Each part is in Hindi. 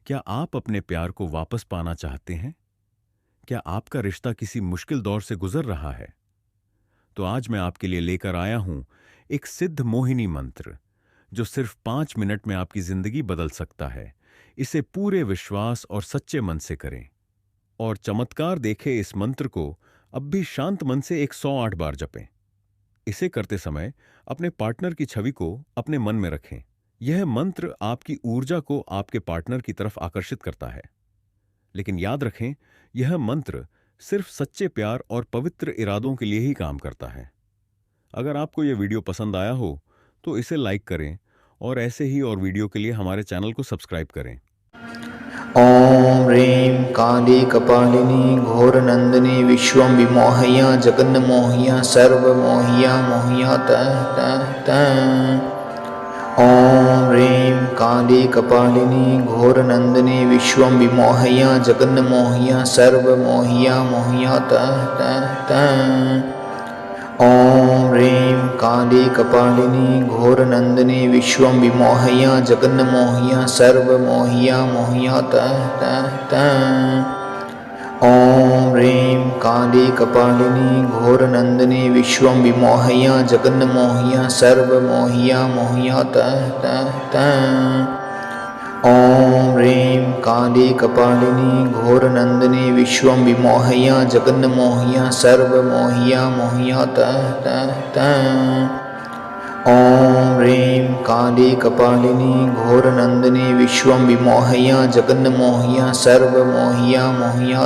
क्या आप अपने प्यार को वापस पाना चाहते हैं? क्या आपका रिश्ता किसी मुश्किल दौर से गुजर रहा है? तो आज मैं आपके लिए लेकर आया हूं एक सिद्ध मोहिनी मंत्र जो सिर्फ 5 मिनट में आपकी जिंदगी बदल सकता है। इसे पूरे विश्वास और सच्चे मन से करें और चमत्कार देखें। इस मंत्र को अब भी शांत मन से 108 बार जपें। इसे करते समय अपने पार्टनर की छवि को अपने मन में रखें। यह मंत्र आपकी ऊर्जा को आपके पार्टनर की तरफ आकर्षित करता है। लेकिन याद रखें, यह मंत्र सिर्फ सच्चे प्यार और पवित्र इरादों के लिए ही काम करता है। अगर आपको यह वीडियो पसंद आया हो तो इसे लाइक करें और ऐसे ही और वीडियो के लिए हमारे चैनल को सब्सक्राइब करें। ॐ ह्रीं काली कपालिनी घोरनन्दिनी विश्वं विमोहया जगन्मोहया सर्वमोहया मोहया ॐ ह्रीं काली कपालिनी घोरनन्दिनी विश्वं विमोहया जगन्मोहया सर्वमोहया मोहया ॐ ह्रीं काली कपालिनी घोरनन्दिनी विश्वं विमोहया जगन्मोहया सर्वमोहया मोहया ॐ ह्रीं काली कपालिनी घोरनन्दिनी विश्वं विमोहया जगन्मोहया सर्वमोहया मोहया ॐ ह्रीं काली कपालिनी घोरनन्दिनी विश्वं विमोहया जगन्मोहया सर्वमोहया मोहया ॐ ह्रीं काली कपालिनी घोरनन्दिनी विश्वं विमोहया जगन्मोहया सर्वमोहया मोहया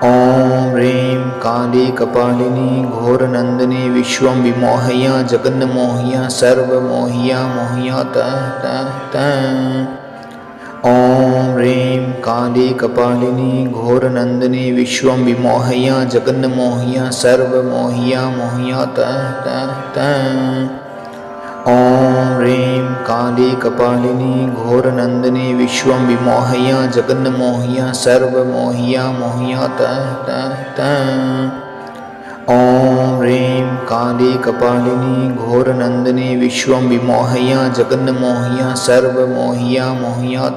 ॐ ह्रीं काली कपालिनी घोरनन्दिनी विश्वं विमोहया जगन्मोहया सर्वमोहया मोहया ॐ ह्रीं काली कपालिनी घोरनन्दिनी विश्वं विमोहया जगन्मोहया सर्वमोहया मोहया ॐ ह्रीं काली कपालिनी घोरनन्दिनी विश्वं विमोहया जगन्मोहया सर्वमोहया मोहया ॐ ह्रीं काली कपालिनी घोरनन्दिनी विश्वं विमोहया जगन्मोहया सर्वमोहया मोहया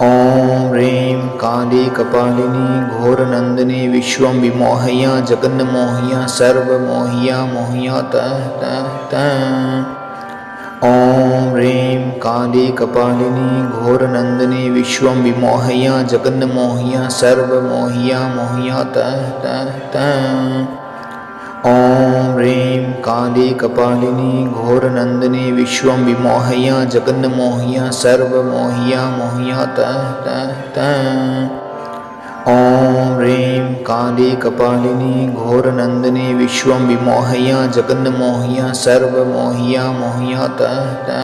ॐ ह्रीं काली कपालिनी घोरनन्दिनी विश्वं विमोहया जगन्मोहया सर्वमोहया मोहया ॐ ह्रीं काली कपालिनी घोरनन्दिनी विश्वं विमोहया जगन्मोहया सर्वमोहया मोहया ॐ ह्रीं काली कपालिनी घोरनन्दिनी विश्वं विमोहया जगन्मोहया सर्वमोहया मोहया ॐ ह्रीं काली कपालिनी घोरनन्दिनी विश्वं विमोहया जगन्मोहया सर्वमोहया मोहया